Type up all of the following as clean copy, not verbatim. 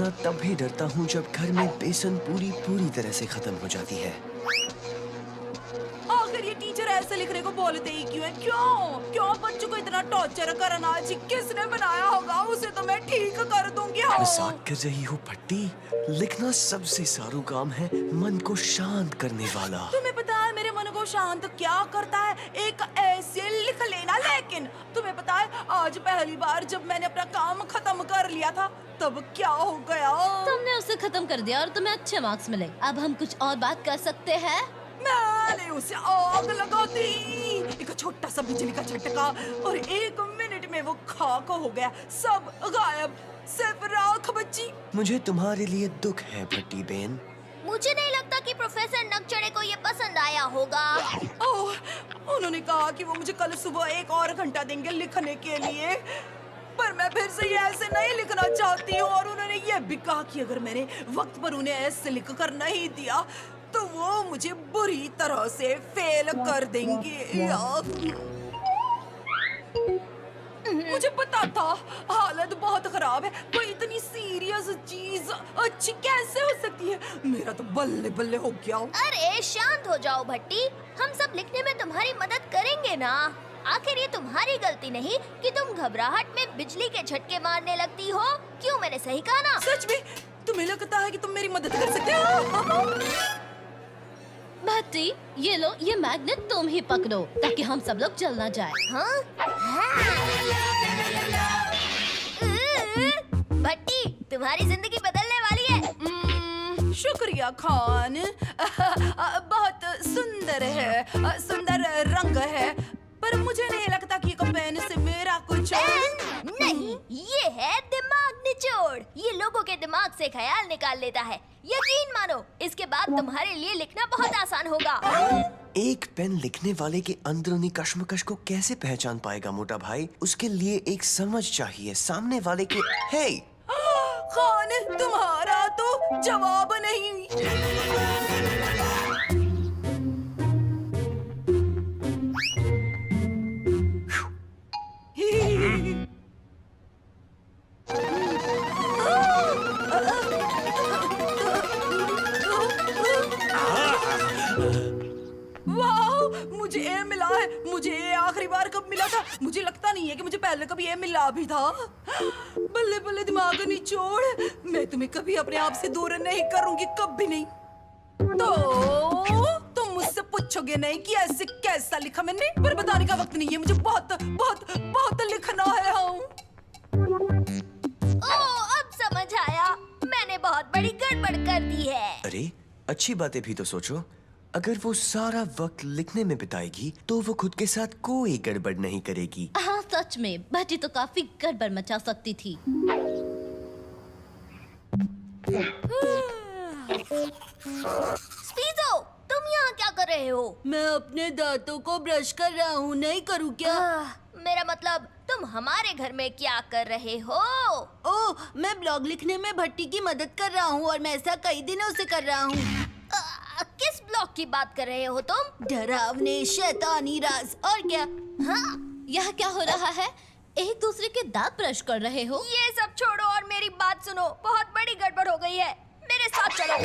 लिखना तब भी डरता हूँ जब घर में बेसन पूरी तरह से खत्म हो जाती है। आखिर ये टीचर ऐसे लिखने को बोलते ही क्यों है? क्यों बच्चों को इतना टॉर्चर करना? जी किसने बनाया होगा उसे तो मैं ठीक कर दूंगी। मजाक कर रही हो भट्टी? लिखना सबसे सारू काम है मन को शांत करने वाला। तुम्हें पता है मेरे मन को शांत क्या करता है? एक ऐसे लिख लेना। लेकिन तुम्हें पता है आज पहली बार जब मैंने अपना काम खत्म कर लिया था तब क्या हो गया? तुमने उसे खत्म कर दिया और तुम्हें अच्छे मार्क्स मिले। अब हम कुछ और बात कर सकते हैं? मैंने उसे आग लगा दी। एक छोटा सा बिजली का झटका और 1 मिनट में वो खाक हो गया। सब गायब, सिर्फ राख बची। मुझे तुम्हारे लिए दुख है भट्टी बहन। मुझे नहीं लगता कि प्रोफेसर नकचड़े को ये पसंद आया होगा। ओह, उन्होंने कहा कि वो मुझे कल सुबह 1 और घंटा देंगे लिखने के लिए, पर मैं फिर से ये ऐसे नहीं लिखना चाहती हूँ। और उन्होंने ये भी कहा कि अगर मैंने वक्त पर उन्हें ऐसे लिख कर नहीं दिया तो वो मुझे बुरी तरह से फेल कर देंगे। मुझे पता था हालत बहुत खराब है। कोई इतनी सीरियस चीज अच्छी कैसे हो सकती है? मेरा तो बल्ले बल्ले हो गया। अरे शांत हो जाओ भट्टी, हम सब लिखने में तुम्हारी मदद करेंगे ना। आखिर ये तुम्हारी गलती नहीं कि तुम घबराहट में बिजली के झटके मारने लगती हो। क्यों, मैंने सही कहा ना? सच में तुम्हें लगता है कि तुम मेरी मदद कर सकते हो? भट्टी, ये लो, ये मैग्नेट तुम ही पकड़ो ताकि हम सब लोग जल ना जाए। हाँ? भट्टी, तुम्हारी जिंदगी बदलने वाली है। शुक्रिया खान। बहुत सुंदर है, सुंदर रंग है, पर मुझे नहीं लगता कि पेन से मेरा कुछ नहीं, ये है दिमाग निचोड़। ये लोगों के दिमाग से ख्याल निकाल लेता है। यकीन मानो, इसके बाद तुम्हारे लिए लिखना बहुत आसान होगा। एक पेन लिखने वाले के अंदरूनी कश्मकश को कैसे पहचान पाएगा मोटा भाई? उसके लिए एक समझ चाहिए सामने वाले के। हे खान, तुम्हारा तो जवाब नहीं। मुझे ए मिला है। मुझे ए आखिरी बार कब मिला था? मुझे लगता नहीं है कि मुझे पहले कभी ए मिला भी था। बल्ले बल्ले दिमाग निचोड़, मैं तुम्हें कभी अपने आप से दूर नहीं करूंगी, कभी नहीं। तो तुम मुझसे पूछोगे नहीं कि ऐसे कैसा लिखा मैंने, पर बताने का वक्त नहीं है। मुझे बहुत बहुत बहुत लिखना है। ओह, अब समझ आया, मैंने बहुत बड़ी गड़बड़ कर दी है। अरे अच्छी बातें भी तो सोचो। अगर वो सारा वक्त लिखने में बिताएगी तो वो खुद के साथ कोई गड़बड़ नहीं करेगी। हाँ सच में, भट्टी तो काफी गड़बड़ मचा सकती थी। स्पीज़ो, तुम यहाँ क्या कर रहे हो? मैं अपने दांतों को ब्रश कर रहा हूँ। नहीं करूँ क्या? मेरा मतलब तुम हमारे घर में क्या कर रहे हो? ओह, मैं ब्लॉग लिखने में भट्टी की मदद कर रहा हूँ और मैं ऐसा कई दिनों से कर रहा हूँ। किस ब्लॉग की बात कर रहे हो तुम? डरावने शैतानी राज। और क्या? हाँ? यह क्या हो रहा है? एक दूसरे के दांत ब्रश कर रहे हो? ये सब छोड़ो और मेरी बात सुनो। बहुत बड़ी गड़बड़ हो गई है, मेरे साथ चलो।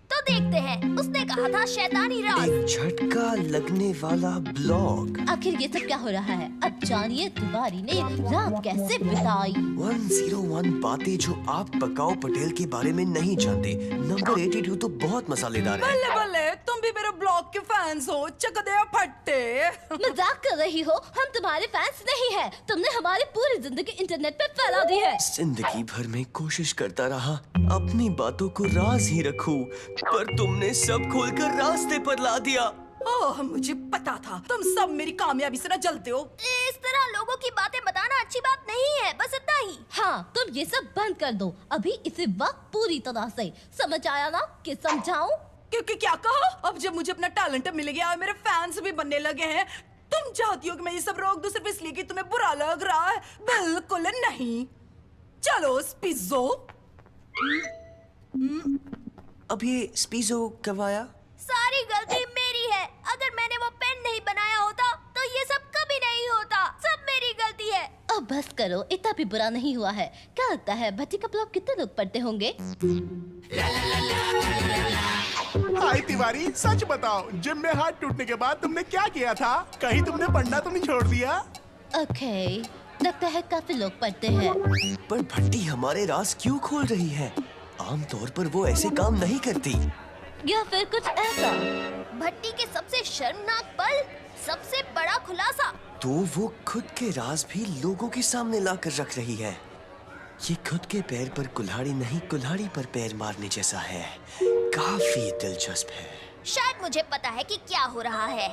तो देखते हैं, उसने कहा था शैतानी राज। एक झटका लगने वाला ब्लॉग। आखिर ये सब क्या हो रहा है? अब जानिए तिवारी ने रात कैसे बिताई। 101 बातें जो आप पकाओ पटेल के बारे में नहीं जानते। नंबर 82 तो बहुत मसालेदार है। बल्ले बल्ले, तुम भी मेरे ब्लॉग के फैंस हो, चकदे फट्टे। मजाक कर रही हो? हम तुम्हारे फैंस नहीं हैं। तुमने हमारी पूरी जिंदगी इंटरनेट पे फैला दी है। जिंदगी भर में कोशिश करता रहा अपनी बातों को राज ही रखूं, पर तुमने सब खोलकर रास्ते पर ला दिया। ओह, मुझे पता था तुम सब मेरी कामयाबी से न जलते हो। इस तरह लोगों की बातें बताना अच्छी बात नहीं है, बस इतना ही। हाँ, तुम ये सब बंद कर दो अभी इसी वक्त पूरी तरह से। समझ आया ना कि समझाऊं? क्योंकि क्या कहा? अब जब मुझे अपना टैलेंट मिल गया और मेरे फैंस भी बनने लगे हैं, तुम चाहती हो कि मैं ये सब रोक दूं सिर्फ इसलिए कि तुम्हें बुरा लग रहा है? बिल्कुल नहीं। चलो स्पीज़ो। अब ये स्पीज़ो कब आया? सारी गलती मेरी है। अगर मैंने वो पेन नहीं बनाया होता तो तो ये सब कभी नहीं होता, सब मेरी गलती है। अब बस करो, इतना भी बुरा नहीं हुआ है। क्या लगता है भट्टी का ब्लॉग कितने लोग पढ़ते होंगे? हाय तिवारी, सच बताओ, जिम में हाथ टूटने के बाद तुमने क्या किया था? कहीं तुमने पढ़ना तो नहीं छोड़ दिया? ओके, लगता है काफी लोग पढ़ते हैं। पर भट्टी हमारे राज क्यों खोल रही है? आमतौर पर वो ऐसे काम नहीं करती। या फिर कुछ ऐसा। भट्टी के सबसे शर्मनाक पल, सबसे बड़ा खुलासा। तो वो खुद के राज भी लोगों के सामने लाकर रख रही है। ये खुद के पैर पर कुल्हाड़ी नहीं, कुल्हाड़ी पर पैर मारने जैसा है। काफी दिलचस्प है। शायद मुझे पता है कि क्या हो रहा है।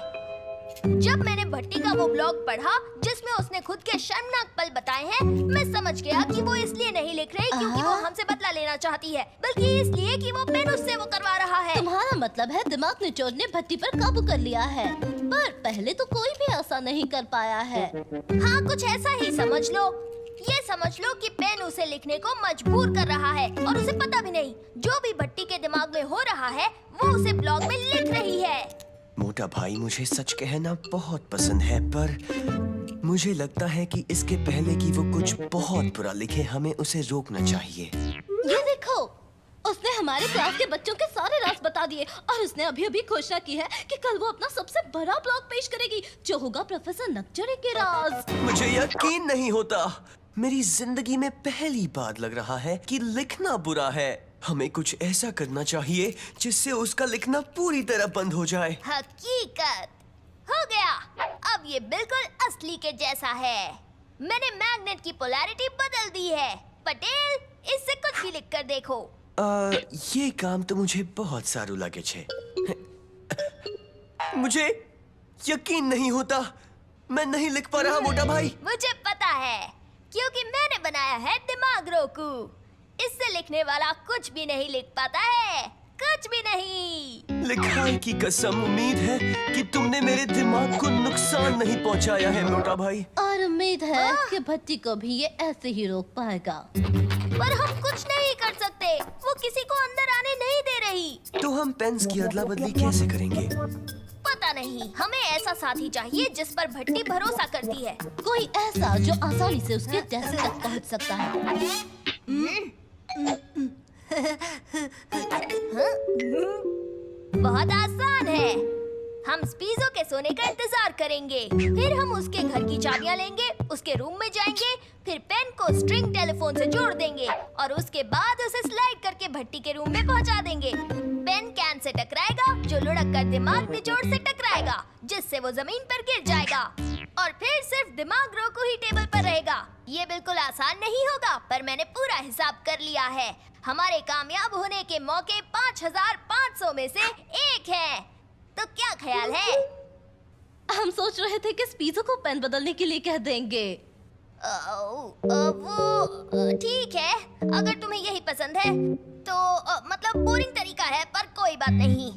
जब मैंने भट्टी का वो ब्लॉग पढ़ा जिसमें उसने खुद के शर्मनाक पल बताए हैं, मैं समझ गया कि वो इसलिए नहीं लिख रही क्योंकि वो हमसे बदला लेना चाहती है, बल्कि इसलिए कि वो पेन उससे वो करवा रहा है। तुम्हारा मतलब है दिमाग निचोड़ ने भट्टी पर काबू कर लिया है, पर पहले तो कोई भी ऐसा नहीं कर पाया है। हाँ, कुछ ऐसा ही समझ लो। ये समझ लो कि पेन उसे लिखने को मजबूर कर रहा है और उसे पता भी नहीं। जो भी भट्टी के दिमाग में हो रहा है वो उसे ब्लॉग में लिख रही है। मोटा भाई, मुझे सच कहना बहुत पसंद है, पर मुझे लगता है कि इसके पहले कि वो कुछ बहुत बुरा लिखे, हमें उसे रोकना चाहिए। ये देखो, उसने हमारे क्लास के बच्चों के सारे राज बता दिए और उसने अभी-अभी घोषणा की है कि कल वो अपना सबसे बड़ा ब्लॉग पेश करेगी, जो होगा प्रोफेसर नकचरे के राज। मुझे यकीन नहीं होता। मेरी जिंदगी में पहली बार लग रहा है कि लिखना बुरा है। हमें कुछ ऐसा करना चाहिए जिससे उसका लिखना पूरी तरह बंद हो जाए। हकीकत हो गया। अब ये बिल्कुल असली के जैसा है। मैंने मैग्नेट की पोलैरिटी बदल दी है। पटेल, इससे कुछ भी लिख कर देखो। ये काम तो मुझे बहुत सारू लगे छे। मुझे यकीन नहीं होता। मैं नहीं लिख पा रहा मोटा भाई। मुझे पता है, क्योंकि मैंने बनाया है दिमाग रोकू। इससे लिखने वाला कुछ भी नहीं लिख पाता है, कुछ भी नहीं। लिखाई की कसम, उम्मीद है कि तुमने मेरे दिमाग को नुकसान नहीं पहुंचाया है मोटा भाई। और उम्मीद है कि भट्टी को भी ये ऐसे ही रोक पाएगा। पर हम कुछ नहीं कर सकते, वो किसी को अंदर आने नहीं दे रही। तो हम पेन्स की अदला बदली कैसे करेंगे? पता नहीं, हमें ऐसा साथी चाहिए जिस पर भट्टी भरोसा करती है। कोई ऐसा जो आसानी से उसके डेस्क तक पहुंच सकता है। बहुत आसान है। हम स्पीजो के सोने का इंतजार करेंगे, फिर हम उसके घर की चाबियां लेंगे, उसके रूम में जाएंगे, फिर पेन को स्ट्रिंग टेलीफोन से जोड़ देंगे और उसके बाद उसे स्लाइड करके भट्टी के रूम में पहुंचा देंगे। पेन कैन से टकराएगा, जो लुढ़क कर दिमाग निचोड़ से टकराएगा, जिससे वो जमीन पर गिर जाएगा और फिर सिर्फ दिमाग रोकू ही टेबल पर रहेगा। ये बिल्कुल आसान नहीं होगा, पर मैंने पूरा हिसाब कर लिया है। हमारे कामयाब होने के मौके 5500 में से एक है। तो क्या ख्याल है? हम सोच रहे थे कि स्पीजो को पेन बदलने के लिए कह देंगे। वो ठीक है, अगर तुम्हें यही पसंद है तो मतलब बोरिंग तरीका है, पर कोई बात नहीं।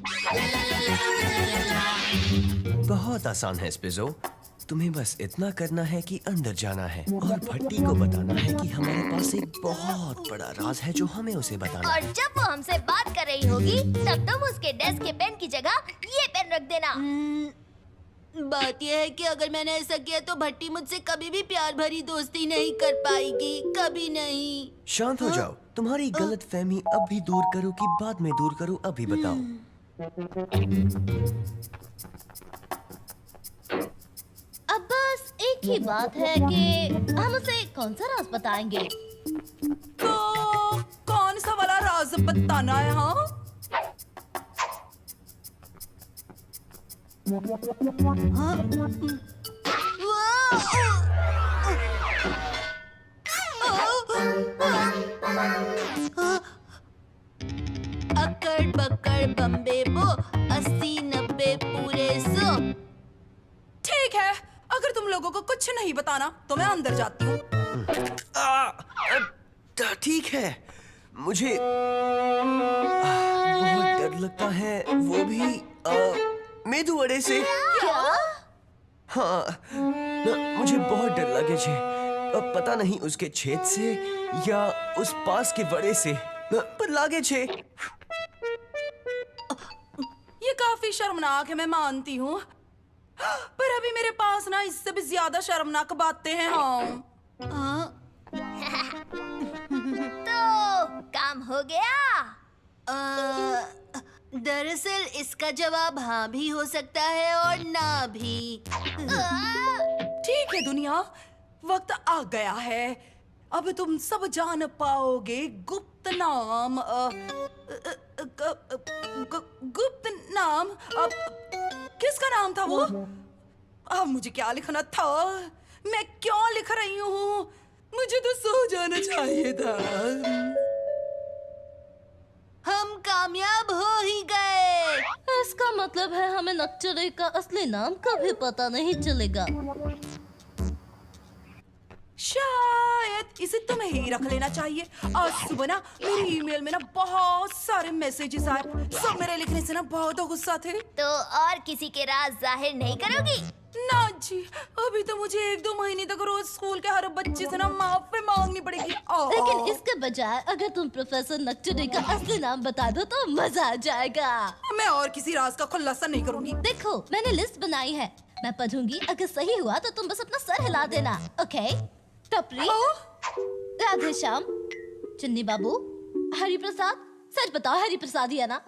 बहुत आसान है स्पिज़ो। तुम्हें बस इतना करना है कि अंदर जाना है और भट्टी को बताना है कि हमारे पास एक बहुत बड़ा राज है जो हमें उसे बताना है। और जब वो हमसे बात कर रही होगी तब तुम उसके डेस्क के पेन की जगह ये पेन रख देना। बात यह है कि अगर मैंने ऐसा किया तो भट्टी मुझसे कभी भी प्यार भरी दोस्ती नहीं कर पाएगी, कभी नहीं। शांत हो जाओ। तुम्हारी गलत फहमी अब भी दूर करो कि बाद में दूर करो, अभी बताओ। अब बस एक ही बात है कि हम उसे कौन सा राज बताएंगे। तो कौन सा वाला राज बताना है? हाँ, अकड़ बकड़ बम्बे बो 80 90 पूरे 100। ठीक है, अगर तुम लोगों को कुछ नहीं बताना तो मैं अंदर जाती हूँ। ठीक है। मुझे बहुत डर लगता है, वो भी मेदू वड़े से। क्या? हाँ, मुझे बहुत डर लगे छे। पता नहीं उसके छेद से या उस पास के वड़े से, पर लागे छे। ये काफी शर्मनाक है, मैं मानती हूँ, पर अभी मेरे पास ना इससे भी ज्यादा शर्मनाक बातें हैं। हाँ तो काम हो गया। दरअसल इसका जवाब हाँ भी हो सकता है और ना भी। ठीक है दुनिया, वक्त आ गया है। अब तुम सब जान पाओगे गुप्त नाम। गुप्त नाम। किसका नाम था वो? अब मुझे क्या लिखना था? मैं क्यों लिख रही हूँ? मुझे तो सो जाना चाहिए था। हम कामयाब हो ही गए। इसका मतलब है हमें नक्चरे का असली नाम कभी पता नहीं चलेगा। शायद इसे तुम्हें ही रख लेना चाहिए। आज सुबह ना मेरी ईमेल में ना बहुत सारे मैसेजेस आए। सब मेरे लिखने से ना बहुत गुस्सा थे। तो और किसी के राज जाहिर नहीं करोगी? ना जी, अभी तो मुझे 1-2 महीने तक रोज स्कूल के हर बच्चे से ना माफी मांगनी पड़ेगी। लेकिन इसके बजाय अगर तुम प्रोफेसर नक्चरे का असली नाम बता दो तो मजा आ जाएगा। मैं और किसी राज का खुलासा नहीं करूंगी। देखो मैंने लिस्ट बनाई है, मैं पढ़ूंगी, अगर सही हुआ तो तुम बस अपना सर हिला देना। ओके? टपरी, राधे श्याम, चन्नी बाबू, हरि प्रसाद। सच बताओ हरि प्रसाद ही है ना?